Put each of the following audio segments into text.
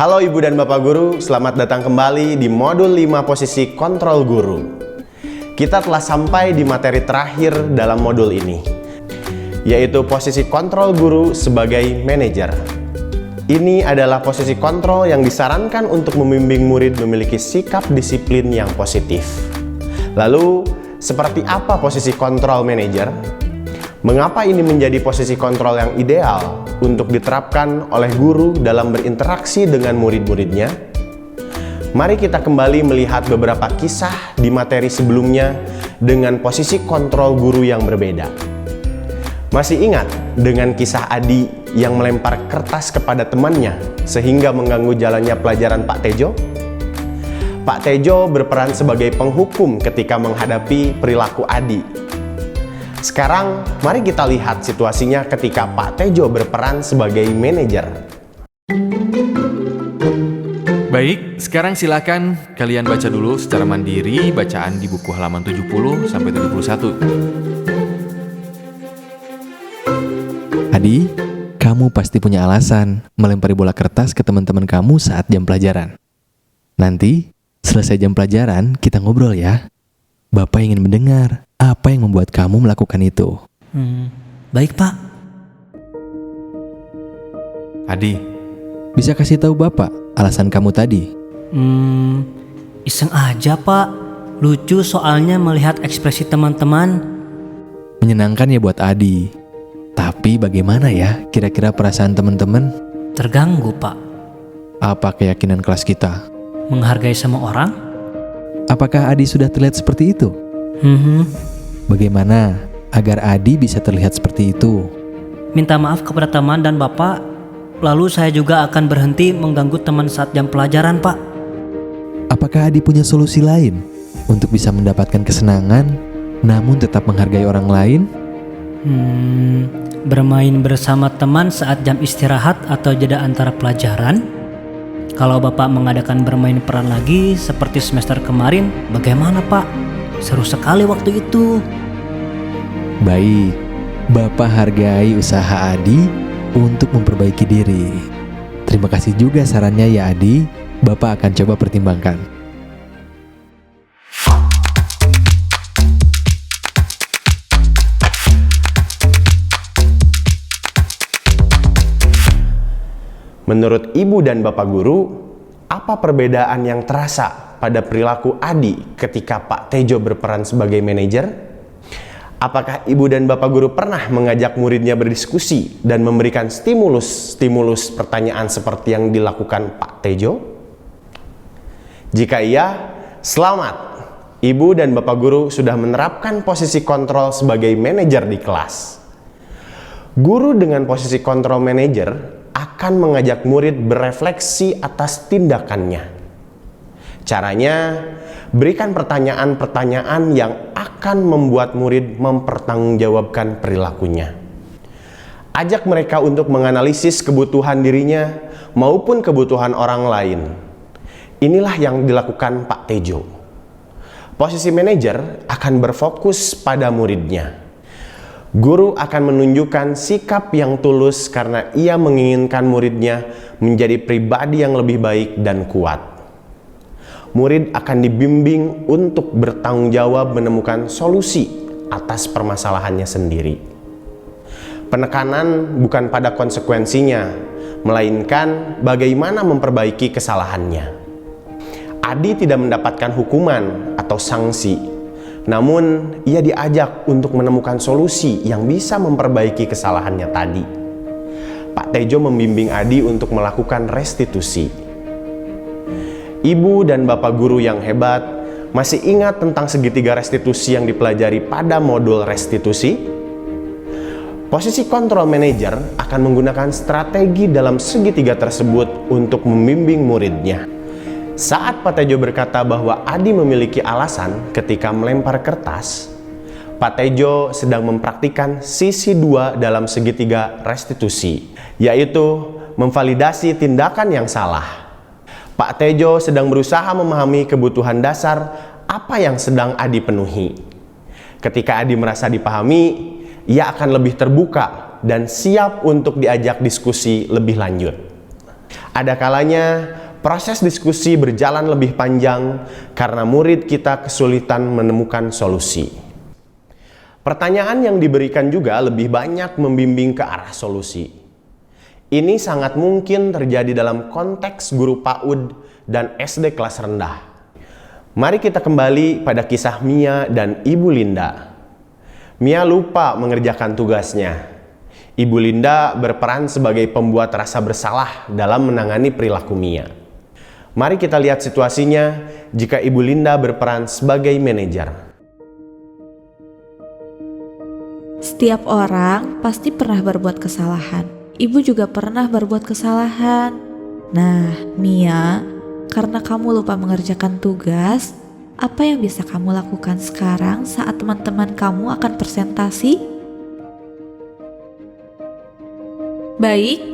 Halo Ibu dan Bapak Guru, selamat datang kembali di modul 5 posisi kontrol guru. Kita telah sampai di materi terakhir dalam modul ini, yaitu posisi kontrol guru sebagai manajer. Ini adalah posisi kontrol yang disarankan untuk membimbing murid memiliki sikap disiplin yang positif. Lalu, seperti apa posisi kontrol manajer? Mengapa ini menjadi posisi kontrol yang ideal untuk diterapkan oleh guru dalam berinteraksi dengan murid-muridnya? Mari kita kembali melihat beberapa kisah di materi sebelumnya dengan posisi kontrol guru yang berbeda. Masih ingat dengan kisah Adi yang melempar kertas kepada temannya sehingga mengganggu jalannya pelajaran Pak Tejo? Pak Tejo berperan sebagai penghukum ketika menghadapi perilaku Adi. Sekarang, mari kita lihat situasinya ketika Pak Tejo berperan sebagai manajer. Baik, sekarang silakan kalian baca dulu secara mandiri bacaan di buku halaman 70 sampai 71. Adi, kamu pasti punya alasan melempari bola kertas ke teman-teman kamu saat jam pelajaran. Nanti, selesai jam pelajaran, kita ngobrol ya. Bapak ingin mendengar apa yang membuat kamu melakukan itu. Baik, Pak. Adi, Bisa kasih tahu Bapak alasan kamu tadi? Iseng aja, Pak. Lucu soalnya melihat ekspresi teman-teman. Menyenangkan ya buat Adi. Tapi bagaimana ya kira-kira perasaan teman-teman? Terganggu, Pak. Apa keyakinan kelas kita? Menghargai semua orang? Apakah Adi sudah terlihat seperti itu? Bagaimana agar Adi bisa terlihat seperti itu? Minta maaf kepada teman dan Bapak. Lalu saya juga akan berhenti mengganggu teman saat jam pelajaran, Pak. Apakah Adi punya solusi lain untuk bisa mendapatkan kesenangan namun tetap menghargai orang lain? Bermain bersama teman saat jam istirahat atau jeda antara pelajaran? Kalau Bapak mengadakan bermain peran lagi seperti semester kemarin, bagaimana, Pak? Seru sekali waktu itu. Baik, Bapak hargai usaha Adi untuk memperbaiki diri. Terima kasih juga sarannya ya Adi. Bapak akan coba pertimbangkan. Menurut Ibu dan Bapak Guru, apa perbedaan yang terasa pada perilaku Adi ketika Pak Tejo berperan sebagai manajer? Apakah Ibu dan Bapak Guru pernah mengajak muridnya berdiskusi dan memberikan stimulus pertanyaan seperti yang dilakukan Pak Tejo? Jika iya, selamat! Ibu dan Bapak Guru sudah menerapkan posisi kontrol sebagai manajer di kelas. Guru dengan posisi kontrol manajer akan mengajak murid berefleksi atas tindakannya. Caranya, berikan pertanyaan-pertanyaan yang akan membuat murid mempertanggungjawabkan perilakunya. Ajak mereka untuk menganalisis kebutuhan dirinya maupun kebutuhan orang lain. Inilah yang dilakukan Pak Tejo. Posisi manajer akan berfokus pada muridnya. Guru akan menunjukkan sikap yang tulus karena ia menginginkan muridnya menjadi pribadi yang lebih baik dan kuat. Murid akan dibimbing untuk bertanggung jawab menemukan solusi atas permasalahannya sendiri. Penekanan bukan pada konsekuensinya, melainkan bagaimana memperbaiki kesalahannya. Adi tidak mendapatkan hukuman atau sanksi. Namun, ia diajak untuk menemukan solusi yang bisa memperbaiki kesalahannya tadi. Pak Tejo membimbing Adi untuk melakukan restitusi. Ibu dan Bapak Guru yang hebat, masih ingat tentang segitiga restitusi yang dipelajari pada modul restitusi? Posisi kontrol manajer akan menggunakan strategi dalam segitiga tersebut untuk membimbing muridnya. Saat Pak Tejo berkata bahwa Adi memiliki alasan ketika melempar kertas, Pak Tejo sedang mempraktikkan sisi 2 dalam segitiga restitusi, yaitu memvalidasi tindakan yang salah. Pak Tejo sedang berusaha memahami kebutuhan dasar apa yang sedang Adi penuhi. Ketika Adi merasa dipahami, ia akan lebih terbuka dan siap untuk diajak diskusi lebih lanjut. Ada kalanya proses diskusi berjalan lebih panjang karena murid kita kesulitan menemukan solusi. Pertanyaan yang diberikan juga lebih banyak membimbing ke arah solusi. Ini sangat mungkin terjadi dalam konteks guru PAUD dan SD kelas rendah. Mari kita kembali pada kisah Mia dan Ibu Linda. Mia lupa mengerjakan tugasnya. Ibu Linda berperan sebagai pembuat rasa bersalah dalam menangani perilaku Mia. Mari kita lihat situasinya jika Ibu Linda berperan sebagai manajer. Setiap orang pasti pernah berbuat kesalahan. Ibu juga pernah berbuat kesalahan. Nah, Mia, karena kamu lupa mengerjakan tugas, apa yang bisa kamu lakukan sekarang saat teman-teman kamu akan presentasi? Baik,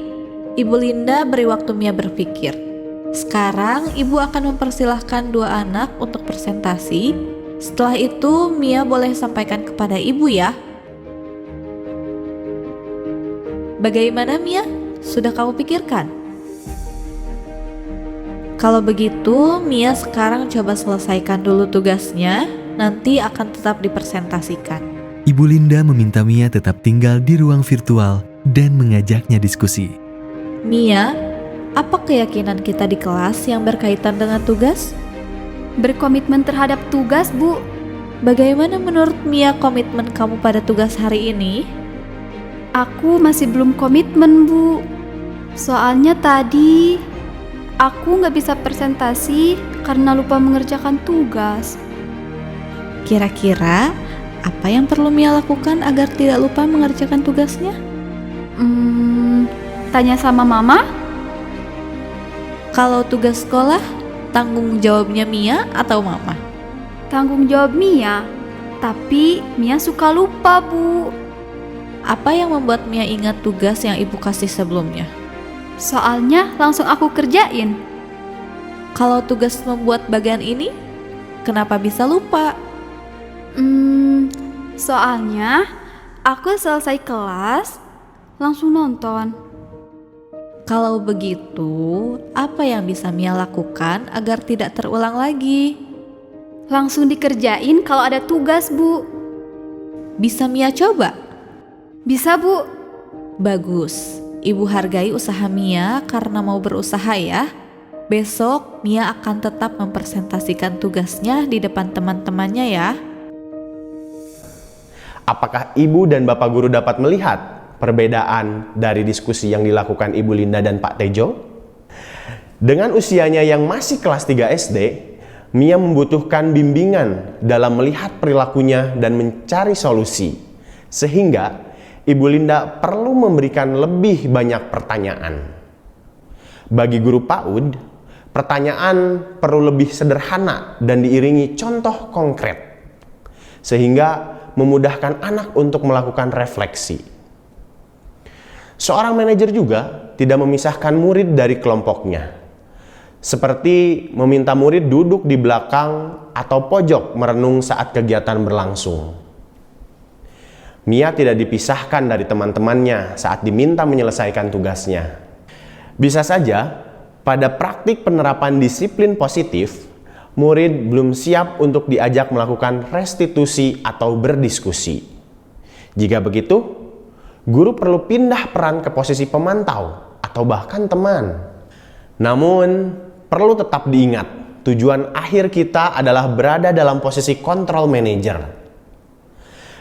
Ibu Linda beri waktu Mia berpikir. Sekarang Ibu akan mempersilahkan dua anak untuk presentasi. Setelah itu Mia boleh sampaikan kepada Ibu ya. Bagaimana Mia? Sudah kamu pikirkan? Kalau begitu, Mia sekarang coba selesaikan dulu tugasnya, nanti akan tetap dipresentasikan. Ibu Linda meminta Mia tetap tinggal di ruang virtual dan mengajaknya diskusi. Mia, apa keyakinan kita di kelas yang berkaitan dengan tugas? Berkomitmen terhadap tugas, Bu. Bagaimana menurut Mia komitmen kamu pada tugas hari ini? Aku masih belum komitmen, Bu. Soalnya tadi aku nggak bisa presentasi karena lupa mengerjakan tugas. Kira-kira apa yang perlu Mia lakukan agar tidak lupa mengerjakan tugasnya? Tanya sama Mama? Kalau tugas sekolah, tanggung jawabnya Mia atau Mama? Tanggung jawab Mia. Tapi Mia suka lupa, Bu. Apa yang membuat Mia ingat tugas yang Ibu kasih sebelumnya? Soalnya langsung aku kerjain. Kalau tugas membuat bagian ini, kenapa bisa lupa? Soalnya aku selesai kelas langsung nonton. Kalau begitu, apa yang bisa Mia lakukan agar tidak terulang lagi? Langsung dikerjain kalau ada tugas, Bu. Bisa Mia coba? Bisa, Bu. Bagus. Ibu hargai usaha Mia karena mau berusaha ya. Besok Mia akan tetap mempresentasikan tugasnya di depan teman-temannya ya. Apakah Ibu dan Bapak Guru dapat melihat perbedaan dari diskusi yang dilakukan Ibu Linda dan Pak Tejo? Dengan usianya yang masih kelas 3 SD, Mia membutuhkan bimbingan dalam melihat perilakunya dan mencari solusi. Sehingga Ibu Linda perlu memberikan lebih banyak pertanyaan. Bagi guru PAUD, pertanyaan perlu lebih sederhana dan diiringi contoh konkret, sehingga memudahkan anak untuk melakukan refleksi. Seorang manajer juga tidak memisahkan murid dari kelompoknya, seperti meminta murid duduk di belakang atau pojok merenung saat kegiatan berlangsung. Mia tidak dipisahkan dari teman-temannya saat diminta menyelesaikan tugasnya. Bisa saja, pada praktik penerapan disiplin positif, murid belum siap untuk diajak melakukan restitusi atau berdiskusi. Jika begitu, guru perlu pindah peran ke posisi pemantau atau bahkan teman. Namun, perlu tetap diingat, tujuan akhir kita adalah berada dalam posisi control manager.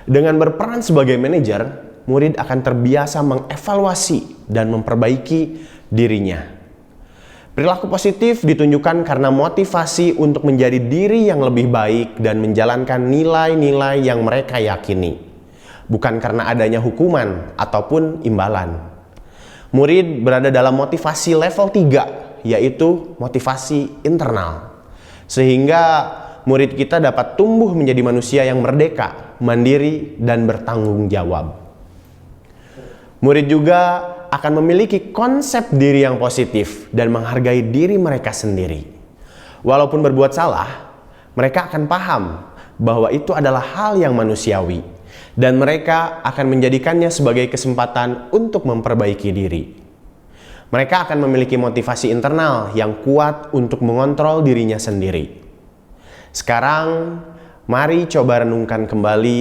Dengan berperan sebagai manajer, murid akan terbiasa mengevaluasi dan memperbaiki dirinya. Perilaku positif ditunjukkan karena motivasi untuk menjadi diri yang lebih baik dan menjalankan nilai-nilai yang mereka yakini, bukan karena adanya hukuman ataupun imbalan. Murid berada dalam motivasi level 3, yaitu motivasi internal. Sehingga murid kita dapat tumbuh menjadi manusia yang merdeka, mandiri, dan bertanggung jawab. Murid juga akan memiliki konsep diri yang positif dan menghargai diri mereka sendiri. Walaupun berbuat salah, mereka akan paham bahwa itu adalah hal yang manusiawi dan mereka akan menjadikannya sebagai kesempatan untuk memperbaiki diri. Mereka akan memiliki motivasi internal yang kuat untuk mengontrol dirinya sendiri. Sekarang, mari coba renungkan kembali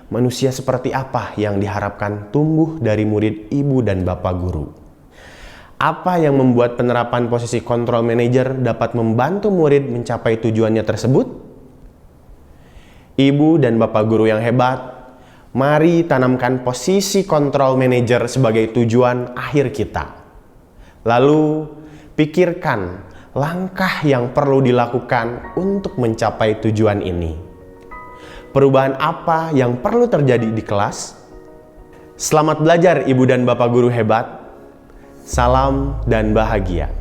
manusia seperti apa yang diharapkan tumbuh dari murid ibu dan bapak guru. Apa yang membuat penerapan posisi control manager dapat membantu murid mencapai tujuannya tersebut? Ibu dan bapak guru yang hebat, mari tanamkan posisi control manager sebagai tujuan akhir kita. Lalu, pikirkan langkah yang perlu dilakukan untuk mencapai tujuan ini. Perubahan apa yang perlu terjadi di kelas? Selamat belajar ibu dan bapak guru hebat. Salam dan bahagia.